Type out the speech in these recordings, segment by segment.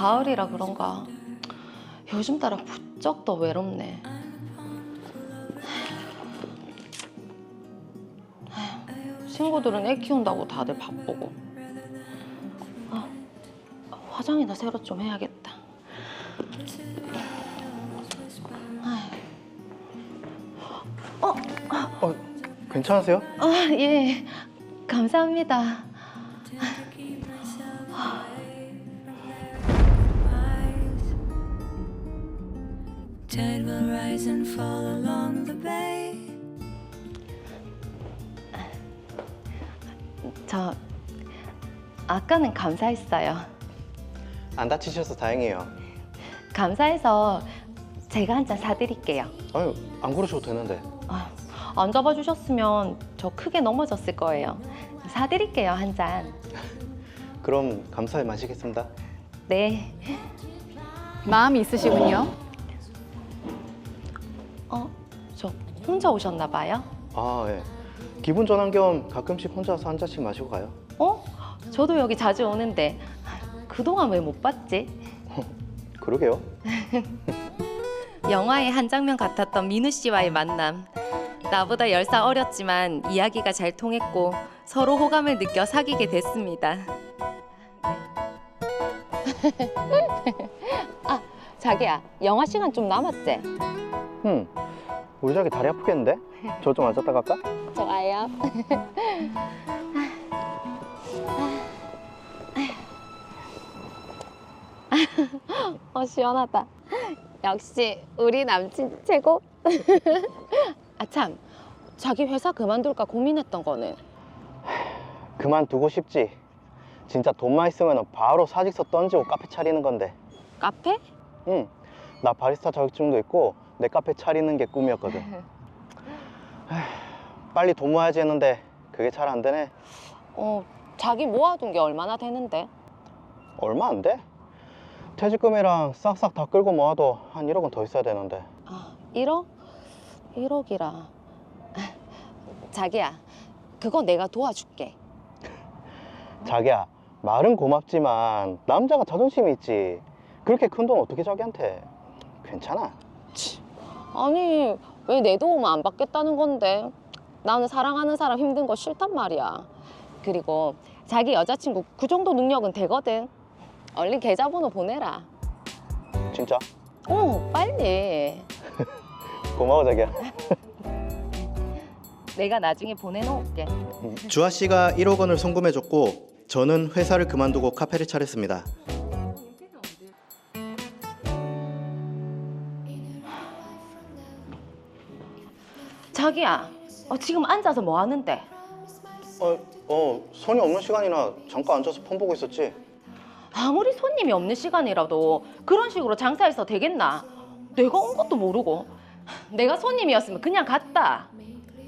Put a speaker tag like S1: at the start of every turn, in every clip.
S1: 가을이라 그런가 요즘 따라 부쩍 더 외롭네. 친구들은 애 키운다고 다들 바쁘고. 화장이나 새로 좀 해야겠다.
S2: 괜찮으세요?
S1: 예. 감사합니다.
S3: Tide will rise and fall along the bay.
S1: 저 아까는 감사했어요.
S2: 안 다치셔서 다행이에요.
S1: 감사해서 제가 한 잔 사드릴게요.
S2: 아유, 안 그러셔도 되는데.
S1: 안 잡아주셨으면 저 크게 넘어졌을 거예요. 사드릴게요, 한 잔.
S2: 그럼 감사히 마시겠습니다.
S1: 네.
S4: 마음이 있으시군요.
S1: 저 혼자 오셨나 봐요?
S2: 아, 예. 기분 전환 겸 가끔씩 혼자서 한 잔씩 마시고 가요.
S1: 저도 여기 자주 오는데 그동안 왜 못 봤지?
S2: 그러게요.
S1: 영화의 한 장면 같았던 민우 씨와의 만남. 나보다 10살 어렸지만 이야기가 잘 통했고 서로 호감을 느껴 사귀게 됐습니다. 자기야, 영화 시간 좀 남았지?
S2: 우리 자기 다리 아프겠는데? 저 좀 앉았다 갈까?
S1: 좋아요. 시원하다. 역시 우리 남친 최고. 참, 자기 회사 그만둘까 고민했던 거는?
S2: 그만두고 싶지. 진짜 돈만 있으면 바로 사직서 던지고 카페 차리는 건데.
S1: 카페?
S2: 응. 나 바리스타 자격증도 있고 내 카페 차리는 게 꿈이었거든. 빨리 돈 모아야지 했는데 그게 잘 안 되네.
S1: 자기 모아둔 게 얼마나 되는데?
S2: 얼마 안 돼? 퇴직금이랑 싹싹 다 끌고 모아도 한 1억은 더 있어야 되는데.
S1: 1억? 1억이라. 자기야, 그거 내가 도와줄게.
S2: 자기야, 말은 고맙지만 남자가 자존심이 있지. 그렇게 큰 돈 어떻게 자기한테. 괜찮아.
S1: 아니, 왜 내 도움 안 받겠다는 건데? 나는 사랑하는 사람 힘든 거 싫단 말이야. 그리고 자기 여자친구 그 정도 능력은 되거든. 얼른 계좌번호 보내라.
S2: 진짜?
S1: 빨리.
S2: 고마워 자기야.
S1: 내가 나중에 보내놓을게.
S2: 주아 씨가 1억 원을 송금해줬고 저는 회사를 그만두고 카페를 차렸습니다.
S1: 자기야, 지금 앉아서 뭐 하는데?
S2: 손이 없는 시간이나 잠깐 앉아서 폰 보고 있었지.
S1: 아무리 손님이 없는 시간이라도 그런 식으로 장사해서 되겠나? 내가 온 것도 모르고. 내가 손님이었으면 그냥 갔다.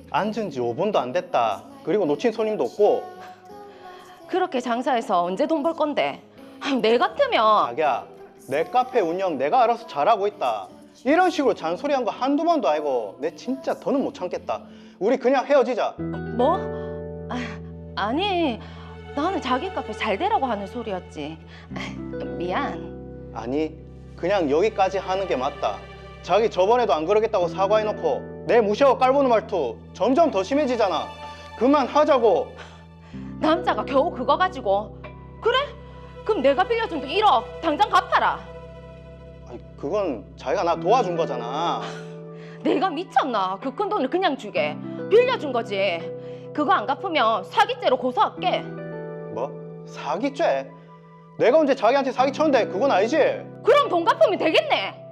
S2: 앉은 지 5분도 안 됐다. 그리고 놓친 손님도 없고.
S1: 그렇게 장사해서 언제 돈 벌 건데? 내 같으면
S2: 자기야, 내 카페 운영 내가 알아서 잘하고 있다. 이런 식으로 잔소리한 거 한두 번도 아니고 내 진짜 더는 못 참겠다. 우리 그냥 헤어지자.
S1: 뭐? 아니, 나는 자기 카페 잘 되라고 하는 소리였지. 미안.
S2: 아니, 그냥 여기까지 하는 게 맞다. 자기 저번에도 안 그러겠다고 사과해놓고 내 무시하고 깔보는 말투 점점 더 심해지잖아. 그만하자고.
S1: 남자가 겨우 그거 가지고. 그래? 그럼 내가 빌려준 돈 1억 당장 갚아라.
S2: 아니, 그건 자기가 나 도와준 거잖아.
S1: 내가 미쳤나? 그 큰 돈을 그냥 주게. 빌려준 거지. 그거 안 갚으면 사기죄로 고소할게.
S2: 뭐? 사기죄? 내가 언제 자기한테 사기 쳤는데 그건 아니지?
S1: 그럼 돈 갚으면 되겠네.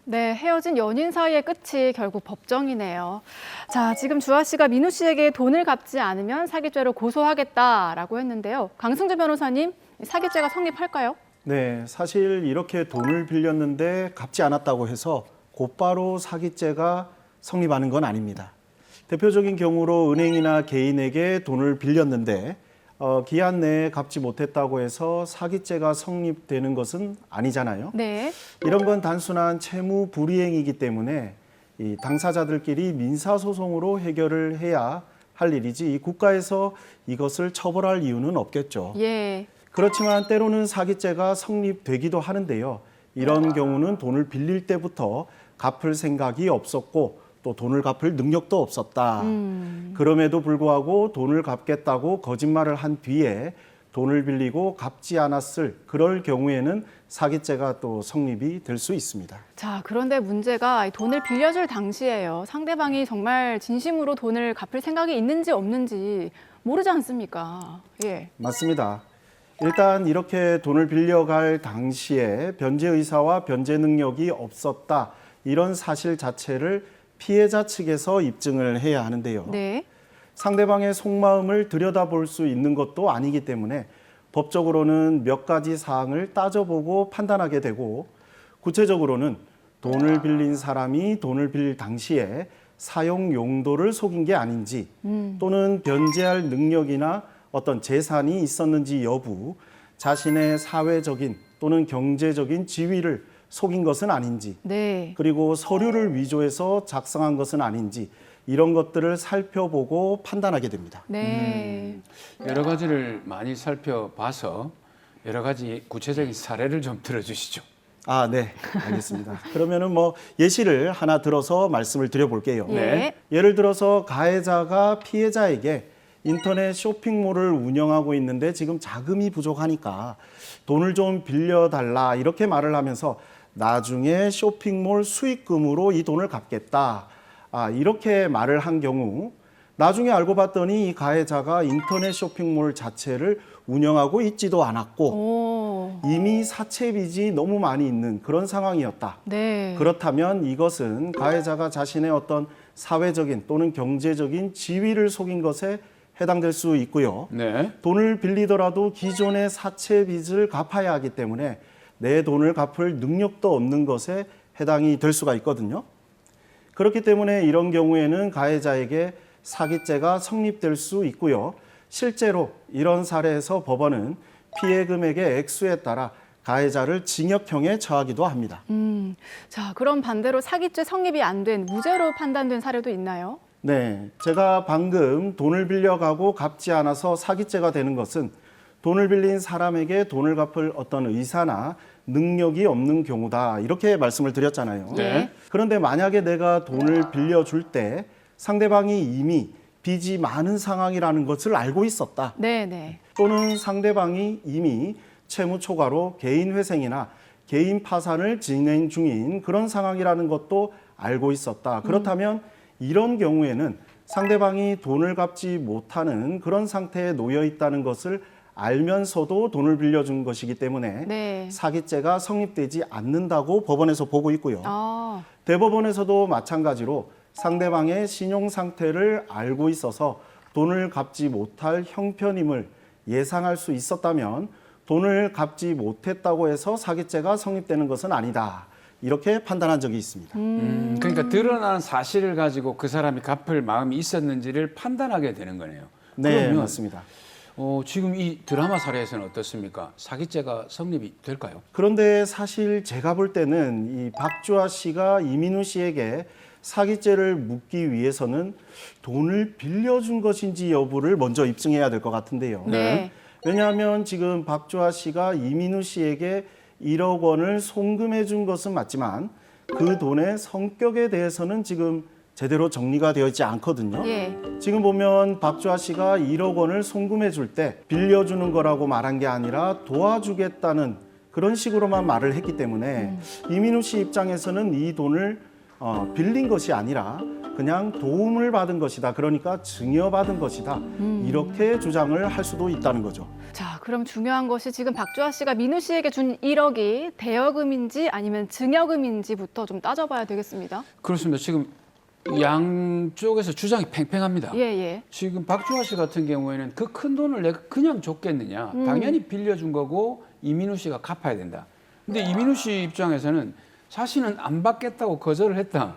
S4: 네, 헤어진 연인 사이의 끝이 결국 법정이네요. 자, 지금 주아 씨가 민우 씨에게 돈을 갚지 않으면 사기죄로 고소하겠다라고 했는데요. 강승주 변호사님, 사기죄가 성립할까요?
S5: 네, 사실 이렇게 돈을 빌렸는데 갚지 않았다고 해서 곧바로 사기죄가 성립하는 건 아닙니다. 대표적인 경우로 은행이나 개인에게 돈을 빌렸는데 기한 내에 갚지 못했다고 해서 사기죄가 성립되는 것은 아니잖아요.
S4: 네.
S5: 이런 건 단순한 채무 불이행이기 때문에 이 당사자들끼리 민사소송으로 해결을 해야 할 일이지 이 국가에서 이것을 처벌할 이유는 없겠죠.
S4: 예.
S5: 그렇지만 때로는 사기죄가 성립되기도 하는데요. 이런 경우는 돈을 빌릴 때부터 갚을 생각이 없었고 또 돈을 갚을 능력도 없었다. 그럼에도 불구하고 돈을 갚겠다고 거짓말을 한 뒤에 돈을 빌리고 갚지 않았을 그럴 경우에는 사기죄가 또 성립이 될 수 있습니다.
S4: 자, 그런데 문제가 이 돈을 빌려줄 당시에요. 상대방이 정말 진심으로 돈을 갚을 생각이 있는지 없는지 모르지 않습니까? 예.
S5: 맞습니다. 일단 이렇게 돈을 빌려갈 당시에 변제 의사와 변제 능력이 없었다. 이런 사실 자체를 피해자 측에서 입증을 해야 하는데요.
S4: 네.
S5: 상대방의 속마음을 들여다볼 수 있는 것도 아니기 때문에 법적으로는 몇 가지 사항을 따져보고 판단하게 되고 구체적으로는 돈을 빌린 사람이 돈을 빌릴 당시에 사용 용도를 속인 게 아닌지 또는 변제할 능력이나 어떤 재산이 있었는지 여부, 자신의 사회적인 또는 경제적인 지위를 속인 것은 아닌지,
S4: 네.
S5: 그리고 서류를 위조해서 작성한 것은 아닌지 이런 것들을 살펴보고 판단하게 됩니다.
S4: 네.
S6: 여러 가지를 많이 살펴봐서 여러 가지 구체적인 사례를 좀 들어주시죠.
S5: 아, 네, 알겠습니다. 그러면은 뭐 예시를 하나 들어서 말씀을 드려볼게요.
S4: 예.
S5: 예를 들어서 가해자가 피해자에게 인터넷 쇼핑몰을 운영하고 있는데 지금 자금이 부족하니까 돈을 좀 빌려달라 이렇게 말을 하면서 나중에 쇼핑몰 수익금으로 이 돈을 갚겠다. 이렇게 말을 한 경우 나중에 알고 봤더니 이 가해자가 인터넷 쇼핑몰 자체를 운영하고 있지도 않았고
S4: 오.
S5: 이미 사채 빚이 너무 많이 있는 그런 상황이었다.
S4: 네.
S5: 그렇다면 이것은 가해자가 자신의 어떤 사회적인 또는 경제적인 지위를 속인 것에 해당될 수 있고요.
S6: 네.
S5: 돈을 빌리더라도 기존의 사채 빚을 갚아야 하기 때문에 내 돈을 갚을 능력도 없는 것에 해당이 될 수가 있거든요. 그렇기 때문에 이런 경우에는 가해자에게 사기죄가 성립될 수 있고요. 실제로 이런 사례에서 법원은 피해 금액의 액수에 따라 가해자를 징역형에 처하기도 합니다.
S4: 자, 그럼 반대로 사기죄 성립이 안 된 무죄로 판단된 사례도 있나요?
S5: 네, 제가 방금 돈을 빌려가고 갚지 않아서 사기죄가 되는 것은 돈을 빌린 사람에게 돈을 갚을 어떤 의사나 능력이 없는 경우다 이렇게 말씀을 드렸잖아요.
S6: 네.
S5: 그런데 만약에 내가 돈을 빌려줄 때 상대방이 이미 빚이 많은 상황이라는 것을 알고 있었다.
S4: 네.
S5: 또는 상대방이 이미 채무 초과로 개인 회생이나 개인 파산을 진행 중인 그런 상황이라는 것도 알고 있었다. 그렇다면 이런 경우에는 상대방이 돈을 갚지 못하는 그런 상태에 놓여 있다는 것을 알면서도 돈을 빌려준 것이기 때문에
S4: 네.
S5: 사기죄가 성립되지 않는다고 법원에서 보고 있고요.
S4: 아,
S5: 대법원에서도 마찬가지로 상대방의 신용 상태를 알고 있어서 돈을 갚지 못할 형편임을 예상할 수 있었다면 돈을 갚지 못했다고 해서 사기죄가 성립되는 것은 아니다. 이렇게 판단한 적이 있습니다.
S6: 그러니까 드러난 사실을 가지고 그 사람이 갚을 마음이 있었는지를 판단하게 되는 거네요.
S5: 네,
S6: 그러면
S5: 맞습니다.
S6: 지금 이 드라마 사례에서는 어떻습니까? 사기죄가 성립이 될까요?
S5: 그런데 사실 제가 볼 때는 이 박주아 씨가 이민우 씨에게 사기죄를 묻기 위해서는 돈을 빌려준 것인지 여부를 먼저 입증해야 될 것 같은데요.
S4: 네.
S5: 왜냐하면 지금 박주아 씨가 이민우 씨에게 1억 원을 송금해 준 것은 맞지만 그 돈의 성격에 대해서는 지금 제대로 정리가 되어 있지 않거든요.
S4: 예.
S5: 지금 보면 박주아 씨가 1억 원을 송금해 줄 때 빌려주는 거라고 말한 게 아니라 도와주겠다는 그런 식으로만 말을 했기 때문에 이민우 씨 입장에서는 이 돈을 빌린 것이 아니라 그냥 도움을 받은 것이다. 그러니까 증여받은 것이다. 이렇게 주장을 할 수도 있다는 거죠.
S4: 자, 그럼 중요한 것이 지금 박주아 씨가 민우 씨에게 준 1억이 대여금인지 아니면 증여금인지부터 좀 따져봐야 되겠습니다.
S6: 그렇습니다. 지금 양쪽에서 주장이 팽팽합니다.
S4: 예.
S6: 지금 박주아 씨 같은 경우에는 그 큰 돈을 내가 그냥 줬겠느냐. 당연히 빌려준 거고 이민우 씨가 갚아야 된다. 근데 이민우 씨 입장에서는 자신은 안 받겠다고 거절을 했다.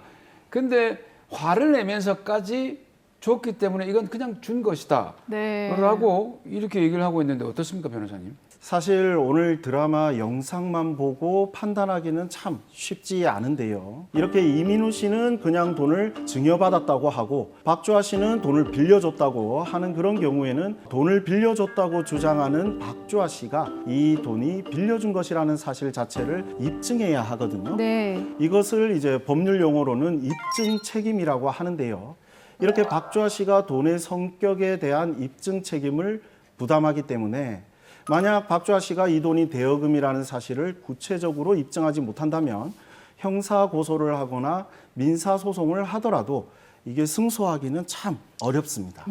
S6: 근데 화를 내면서까지 줬기 때문에 이건 그냥 준 것이다.
S4: 네.
S6: 라고 이렇게 얘기를 하고 있는데 어떻습니까, 변호사님?
S5: 사실 오늘 드라마 영상만 보고 판단하기는 참 쉽지 않은데요. 이렇게 이민우 씨는 그냥 돈을 증여받았다고 하고 박주아 씨는 돈을 빌려줬다고 하는 그런 경우에는 돈을 빌려줬다고 주장하는 박주아 씨가 이 돈이 빌려준 것이라는 사실 자체를 입증해야 하거든요.
S4: 네.
S5: 이것을 이제 법률 용어로는 입증 책임이라고 하는데요. 이렇게 박주아 씨가 돈의 성격에 대한 입증 책임을 부담하기 때문에 만약 박주아 씨가 이 돈이 대여금이라는 사실을 구체적으로 입증하지 못한다면 형사 고소를 하거나 민사 소송을 하더라도 이게 승소하기는 참 어렵습니다.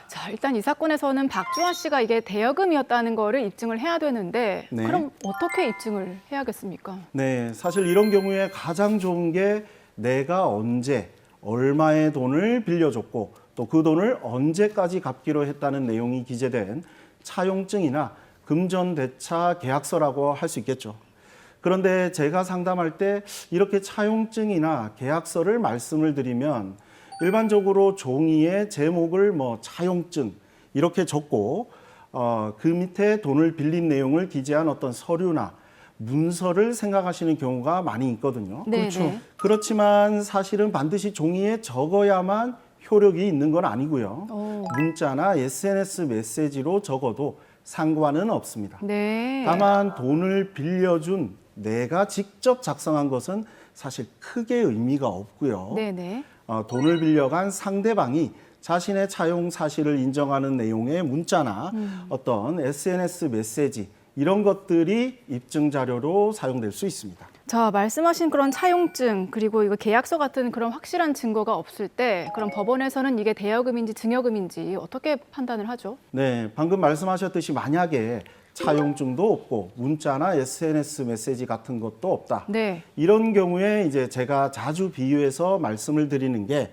S4: 자, 일단 이 사건에서는 박주아 씨가 이게 대여금이었다는 거를 입증을 해야 되는데
S5: 네.
S4: 그럼 어떻게 입증을 해야겠습니까?
S5: 네, 사실 이런 경우에 가장 좋은 게 내가 언제 얼마의 돈을 빌려줬고 또 그 돈을 언제까지 갚기로 했다는 내용이 기재된 차용증이나 금전대차 계약서라고 할 수 있겠죠. 그런데 제가 상담할 때 이렇게 차용증이나 계약서를 말씀을 드리면 일반적으로 종이에 제목을 차용증 이렇게 적고 그 밑에 돈을 빌린 내용을 기재한 어떤 서류나 문서를 생각하시는 경우가 많이 있거든요.
S4: 네,
S5: 그렇죠.
S4: 네.
S5: 그렇지만 사실은 반드시 종이에 적어야만 효력이 있는 건 아니고요. 문자나 SNS 메시지로 적어도 상관은 없습니다.
S4: 네.
S5: 다만 돈을 빌려준 내가 직접 작성한 것은 사실 크게 의미가 없고요.
S4: 네네.
S5: 돈을 빌려간 상대방이 자신의 차용 사실을 인정하는 내용의 문자나 어떤 SNS 메시지 이런 것들이 입증 자료로 사용될 수 있습니다.
S4: 자, 말씀하신 그런 차용증 그리고 이거 계약서 같은 그런 확실한 증거가 없을 때 그럼 법원에서는 이게 대여금인지 증여금인지 어떻게 판단을 하죠?
S5: 네, 방금 말씀하셨듯이 만약에 차용증도 없고 문자나 SNS 메시지 같은 것도 없다.
S4: 네.
S5: 이런 경우에 이제 제가 자주 비유해서 말씀을 드리는 게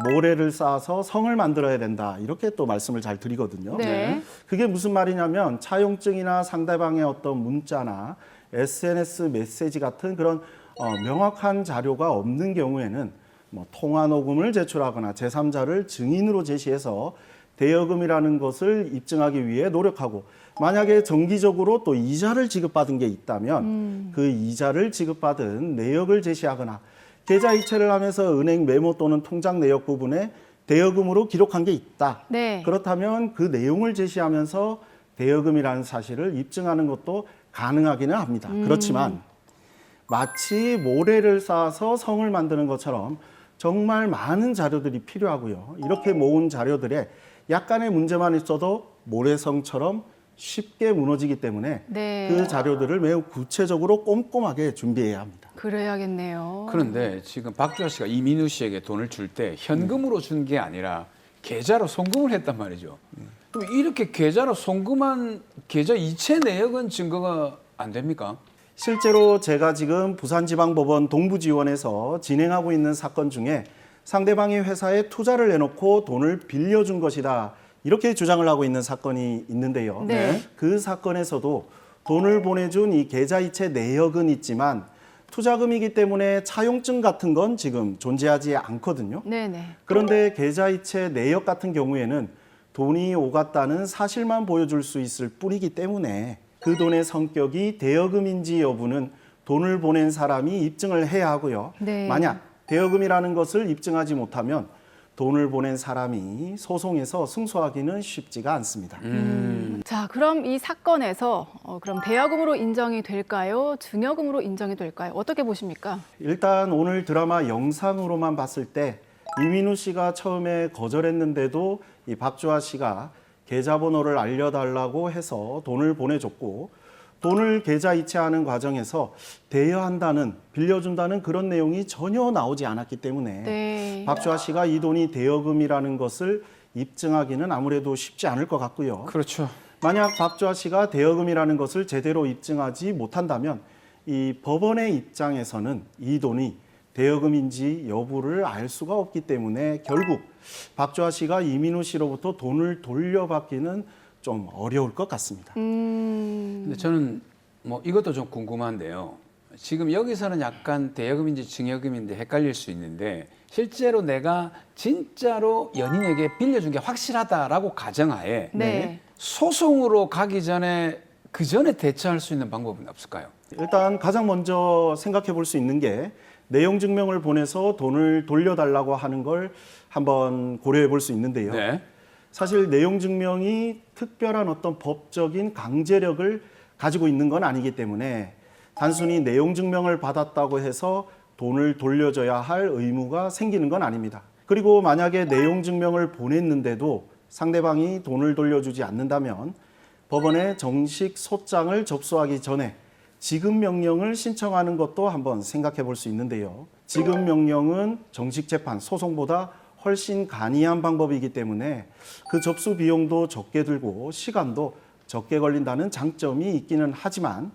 S5: 모래를 쌓아서 성을 만들어야 된다. 이렇게 또 말씀을 잘 드리거든요.
S4: 네.
S5: 그게 무슨 말이냐면 차용증이나 상대방의 어떤 문자나 SNS 메시지 같은 그런 명확한 자료가 없는 경우에는 통화 녹음을 제출하거나 제3자를 증인으로 제시해서 대여금이라는 것을 입증하기 위해 노력하고 만약에 정기적으로 또 이자를 지급받은 게 있다면 그 이자를 지급받은 내역을 제시하거나 계좌 이체를 하면서 은행 메모 또는 통장 내역 부분에 대여금으로 기록한 게 있다.
S4: 네.
S5: 그렇다면 그 내용을 제시하면서 대여금이라는 사실을 입증하는 것도 가능하기는 합니다. 그렇지만 마치 모래를 쌓아서 성을 만드는 것처럼 정말 많은 자료들이 필요하고요. 이렇게 모은 자료들에 약간의 문제만 있어도 모래성처럼 쉽게 무너지기 때문에
S4: 네.
S5: 그 자료들을 매우 구체적으로 꼼꼼하게 준비해야 합니다.
S4: 그래야겠네요.
S6: 그런데 지금 박주아 씨가 이민우 씨에게 돈을 줄 때 현금으로 준 게 아니라 계좌로 송금을 했단 말이죠. 그럼 이렇게 계좌로 송금한 계좌 이체 내역은 증거가 안 됩니까?
S5: 실제로 제가 지금 부산지방법원 동부지원에서 진행하고 있는 사건 중에 상대방이 회사에 투자를 해놓고 돈을 빌려준 것이다. 이렇게 주장을 하고 있는 사건이 있는데요.
S4: 네.
S5: 그 사건에서도 돈을 보내준 이 계좌 이체 내역은 있지만 투자금이기 때문에 차용증 같은 건 지금 존재하지 않거든요.
S4: 네네.
S5: 그런데 계좌 이체 내역 같은 경우에는 돈이 오갔다는 사실만 보여줄 수 있을 뿐이기 때문에 그 돈의 성격이 대여금인지 여부는 돈을 보낸 사람이 입증을 해야 하고요.
S4: 네.
S5: 만약 대여금이라는 것을 입증하지 못하면 돈을 보낸 사람이 소송에서 승소하기는 쉽지가 않습니다.
S4: 자, 그럼 이 사건에서 그럼 대여금으로 인정이 될까요? 증여금으로 인정이 될까요? 어떻게 보십니까?
S5: 일단 오늘 드라마 영상으로만 봤을 때 이민우 씨가 처음에 거절했는데도 이 박주아 씨가 계좌번호를 알려달라고 해서 돈을 보내줬고 돈을 계좌 이체하는 과정에서 대여한다는, 빌려준다는 그런 내용이 전혀 나오지 않았기 때문에
S4: 네.
S5: 박주아 씨가 이 돈이 대여금이라는 것을 입증하기는 아무래도 쉽지 않을 것 같고요.
S6: 그렇죠.
S5: 만약 박주아 씨가 대여금이라는 것을 제대로 입증하지 못한다면 이 법원의 입장에서는 이 돈이 대여금인지 여부를 알 수가 없기 때문에 결국 박주아 씨가 이민우 씨로부터 돈을 돌려받기는 좀 어려울 것 같습니다.
S6: 근데 저는 이것도 좀 궁금한데요. 지금 여기서는 약간 대여금인지 증여금인지 헷갈릴 수 있는데 실제로 내가 진짜로 연인에게 빌려준 게 확실하다라고 가정하에
S4: 네.
S6: 소송으로 가기 전에 그 전에 대처할 수 있는 방법은 없을까요?
S5: 일단 가장 먼저 생각해 볼 수 있는 게 내용 증명을 보내서 돈을 돌려달라고 하는 걸 한번 고려해 볼 수 있는데요.
S6: 네.
S5: 사실 내용 증명이 특별한 어떤 법적인 강제력을 가지고 있는 건 아니기 때문에 단순히 내용 증명을 받았다고 해서 돈을 돌려줘야 할 의무가 생기는 건 아닙니다. 그리고 만약에 내용 증명을 보냈는데도 상대방이 돈을 돌려주지 않는다면 법원에 정식 소장을 접수하기 전에 지급 명령을 신청하는 것도 한번 생각해 볼 수 있는데요. 지급 명령은 정식 재판, 소송보다 훨씬 간이한 방법이기 때문에 그 접수 비용도 적게 들고 시간도 적게 걸린다는 장점이 있기는 하지만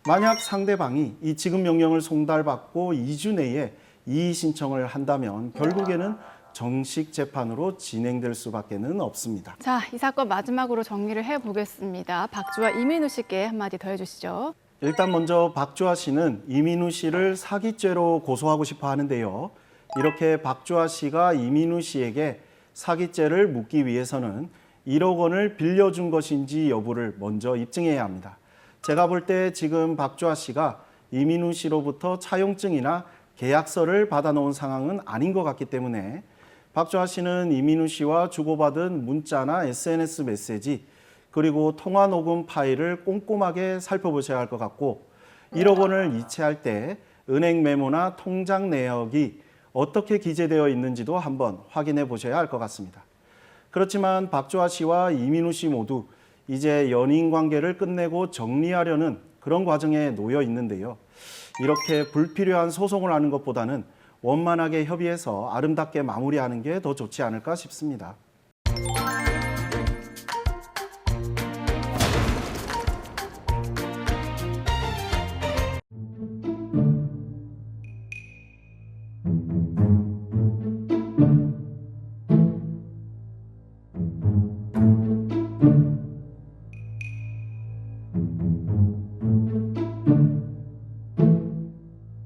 S5: 만약 상대방이 이 지급 명령을 송달받고 2주 내에 이의 신청을 한다면 결국에는 정식 재판으로 진행될 수밖에는 없습니다.
S4: 자, 이 사건 마지막으로 정리를 해보겠습니다. 박주아, 이민우 씨께 한마디 더 해주시죠.
S5: 일단 먼저 박주아 씨는 이민우 씨를 사기죄로 고소하고 싶어 하는데요. 이렇게 박주아 씨가 이민우 씨에게 사기죄를 묻기 위해서는 1억 원을 빌려준 것인지 여부를 먼저 입증해야 합니다. 제가 볼 때 지금 박주아 씨가 이민우 씨로부터 차용증이나 계약서를 받아놓은 상황은 아닌 것 같기 때문에 박주아 씨는 이민우 씨와 주고받은 문자나 SNS 메시지 그리고 통화 녹음 파일을 꼼꼼하게 살펴보셔야 할 것 같고 1억 원을 이체할 때 은행 메모나 통장 내역이 어떻게 기재되어 있는지도 한번 확인해 보셔야 할 것 같습니다. 그렇지만 박주아 씨와 이민우 씨 모두 이제 연인 관계를 끝내고 정리하려는 그런 과정에 놓여 있는데요. 이렇게 불필요한 소송을 하는 것보다는 원만하게 협의해서 아름답게 마무리하는 게 더 좋지 않을까 싶습니다.